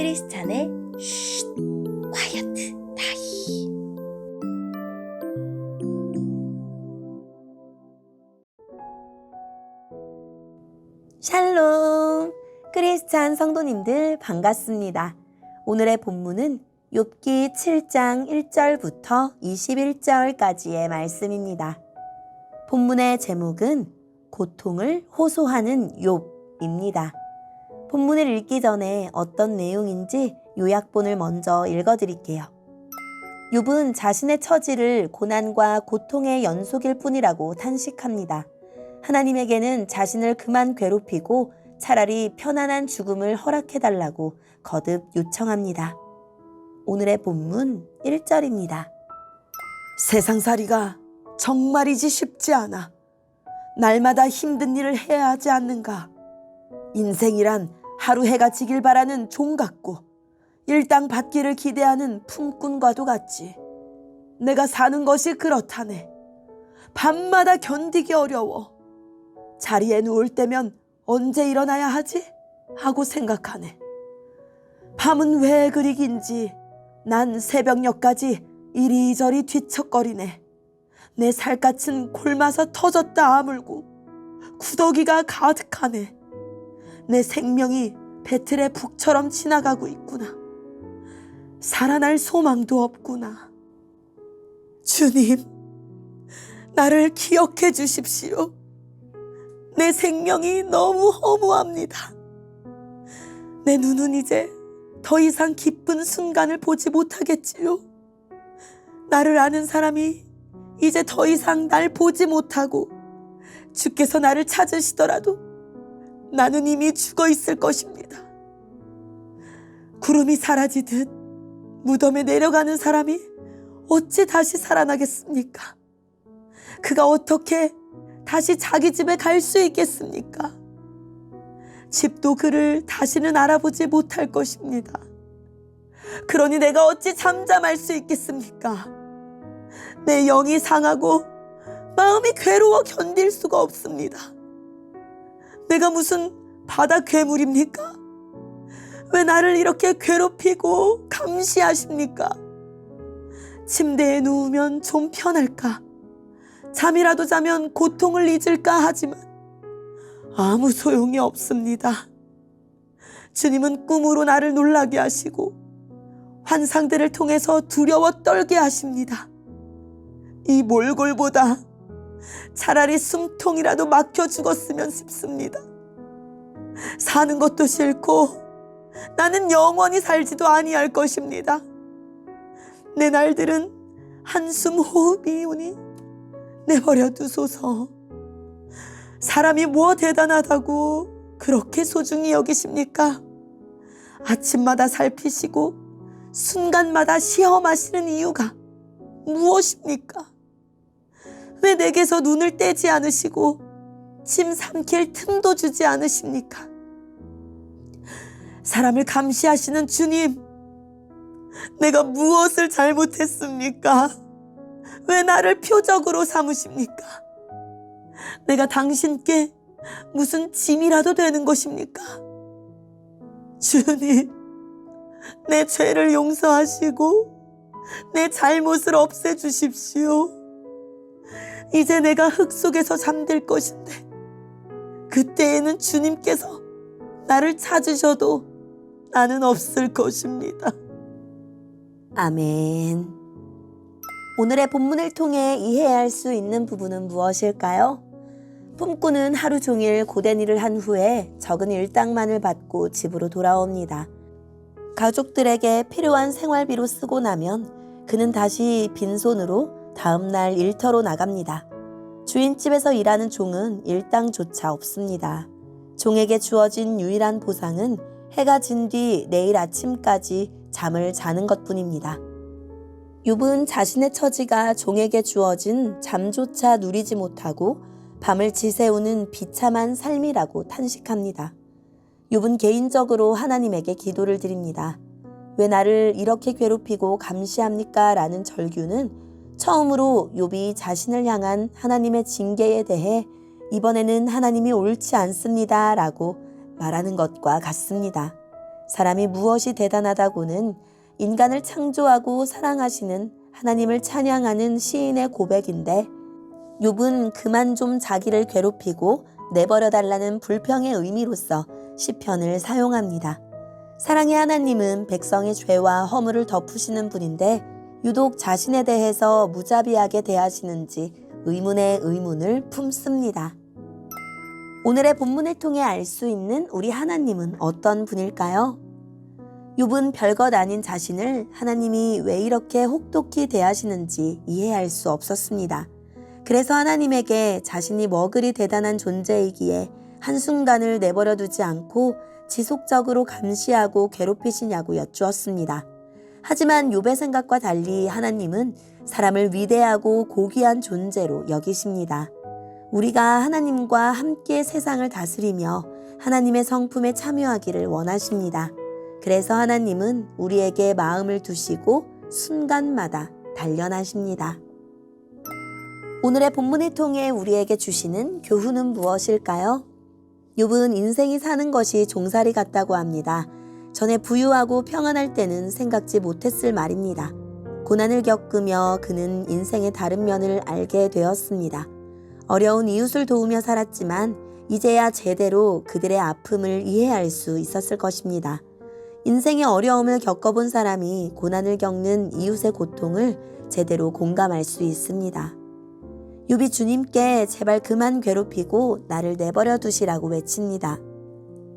크리스찬의 쉿 콰이어트 타임. 샬롬, 크리스찬 성도님들 반갑습니다. 오늘의 본문은 욥기 7장 1절부터 21절까지의 말씀입니다. 본문의 제목은 고통을 호소하는 욥입니다. 본문을 읽기 전에 어떤 내용인지 요약본을 먼저 읽어드릴게요. 욥은 자신의 처지를 고난과 고통의 연속일 뿐이라고 탄식합니다. 하나님에게는 자신을 그만 괴롭히고 차라리 편안한 죽음을 허락해달라고 거듭 요청합니다. 오늘의 본문 1절입니다. 세상살이가 정말이지 쉽지 않아. 날마다 힘든 일을 해야 하지 않는가. 인생이란 하루 해가 지길 바라는 종 같고 일당 받기를 기대하는 품꾼과도 같지. 내가 사는 것이 그렇다네. 밤마다 견디기 어려워. 자리에 누울 때면 언제 일어나야 하지? 하고 생각하네. 밤은 왜 그리 긴지 난 새벽녘까지 이리저리 뒤척거리네. 내 살갗은 곪아서 터졌다 아물고 구더기가 가득하네. 내 생명이 배틀의 북처럼 지나가고 있구나. 살아날 소망도 없구나. 주님, 나를 기억해 주십시오. 내 생명이 너무 허무합니다. 내 눈은 이제 더 이상 기쁜 순간을 보지 못하겠지요. 나를 아는 사람이 이제 더 이상 날 보지 못하고 주께서 나를 찾으시더라도 나는 이미 죽어 있을 것입니다. 구름이 사라지듯 무덤에 내려가는 사람이 어찌 다시 살아나겠습니까? 그가 어떻게 다시 자기 집에 갈 수 있겠습니까? 집도 그를 다시는 알아보지 못할 것입니다. 그러니 내가 어찌 잠잠할 수 있겠습니까? 내 영이 상하고 마음이 괴로워 견딜 수가 없습니다. 내가 무슨 바다 괴물입니까? 왜 나를 이렇게 괴롭히고 감시하십니까? 침대에 누우면 좀 편할까? 잠이라도 자면 고통을 잊을까 하지만 아무 소용이 없습니다. 주님은 꿈으로 나를 놀라게 하시고 환상들을 통해서 두려워 떨게 하십니다. 이 몰골보다 차라리 숨통이라도 막혀 죽었으면 싶습니다. 사는 것도 싫고 나는 영원히 살지도 아니할 것입니다. 내 날들은 한숨 호흡이오니 내버려 두소서. 사람이 뭐 대단하다고 그렇게 소중히 여기십니까? 아침마다 살피시고 순간마다 시험하시는 이유가 무엇입니까? 왜 내게서 눈을 떼지 않으시고 침 삼킬 틈도 주지 않으십니까? 사람을 감시하시는 주님, 내가 무엇을 잘못했습니까? 왜 나를 표적으로 삼으십니까? 내가 당신께 무슨 짐이라도 되는 것입니까? 주님, 내 죄를 용서하시고 내 잘못을 없애주십시오. 이제 내가 흙 속에서 잠들 것인데 그때에는 주님께서 나를 찾으셔도 나는 없을 것입니다. 아멘. 오늘의 본문을 통해 이해해야 할 수 있는 부분은 무엇일까요? 품꾼은 하루 종일 고된 일을 한 후에 적은 일당만을 받고 집으로 돌아옵니다. 가족들에게 필요한 생활비로 쓰고 나면 그는 다시 빈손으로 다음날 일터로 나갑니다. 주인집에서 일하는 종은 일당조차 없습니다. 종에게 주어진 유일한 보상은 해가 진 뒤 내일 아침까지 잠을 자는 것뿐입니다. 욥은 자신의 처지가 종에게 주어진 잠조차 누리지 못하고 밤을 지새우는 비참한 삶이라고 탄식합니다. 욥은 개인적으로 하나님에게 기도를 드립니다. 왜 나를 이렇게 괴롭히고 감시합니까? 라는 절규는 처음으로 욥이 자신을 향한 하나님의 징계에 대해 이번에는 하나님이 옳지 않습니다 라고 말하는 것과 같습니다. 사람이 무엇이 대단하다고는 인간을 창조하고 사랑하시는 하나님을 찬양하는 시인의 고백인데, 욥은 그만 좀 자기를 괴롭히고 내버려달라는 불평의 의미로서 시편을 사용합니다. 사랑의 하나님은 백성의 죄와 허물을 덮으시는 분인데 유독 자신에 대해서 무자비하게 대하시는지 의문의 의문을 품습니다. 오늘의 본문을 통해 알 수 있는 우리 하나님은 어떤 분일까요? 욥은 별것 아닌 자신을 하나님이 왜 이렇게 혹독히 대하시는지 이해할 수 없었습니다. 그래서 하나님에게 자신이 뭐 그리 대단한 존재이기에 한순간을 내버려 두지 않고 지속적으로 감시하고 괴롭히시냐고 여쭈었습니다. 하지만 욥의 생각과 달리 하나님은 사람을 위대하고 고귀한 존재로 여기십니다. 우리가 하나님과 함께 세상을 다스리며 하나님의 성품에 참여하기를 원하십니다. 그래서 하나님은 우리에게 마음을 두시고 순간마다 단련하십니다. 오늘의 본문을 통해 우리에게 주시는 교훈은 무엇일까요? 욥은 인생이 사는 것이 종살이 같다고 합니다. 전에 부유하고 평안할 때는 생각지 못했을 말입니다. 고난을 겪으며 그는 인생의 다른 면을 알게 되었습니다. 어려운 이웃을 도우며 살았지만 이제야 제대로 그들의 아픔을 이해할 수 있었을 것입니다. 인생의 어려움을 겪어본 사람이 고난을 겪는 이웃의 고통을 제대로 공감할 수 있습니다. 욥이 주님께 제발 그만 괴롭히고 나를 내버려 두시라고 외칩니다.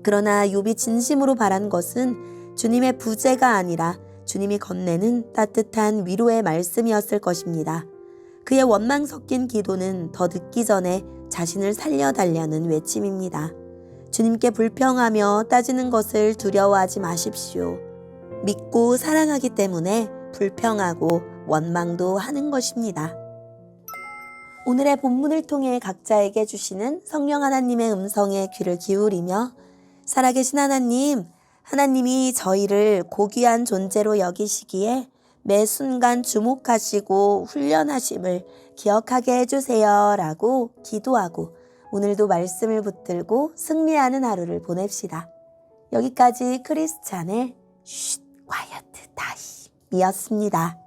그러나 욥이 진심으로 바란 것은 주님의 부재가 아니라 주님이 건네는 따뜻한 위로의 말씀이었을 것입니다. 그의 원망 섞인 기도는 더 늦기 전에 자신을 살려달라는 외침입니다. 주님께 불평하며 따지는 것을 두려워하지 마십시오. 믿고 사랑하기 때문에 불평하고 원망도 하는 것입니다. 오늘의 본문을 통해 각자에게 주시는 성령 하나님의 음성에 귀를 기울이며 살아계신 하나님, 하나님이 저희를 고귀한 존재로 여기시기에 매 순간 주목하시고 훈련하심을 기억하게 해주세요 라고 기도하고 오늘도 말씀을 붙들고 승리하는 하루를 보냅시다. 여기까지 크리스찬의 쉿, 콰이어트 타임이었습니다.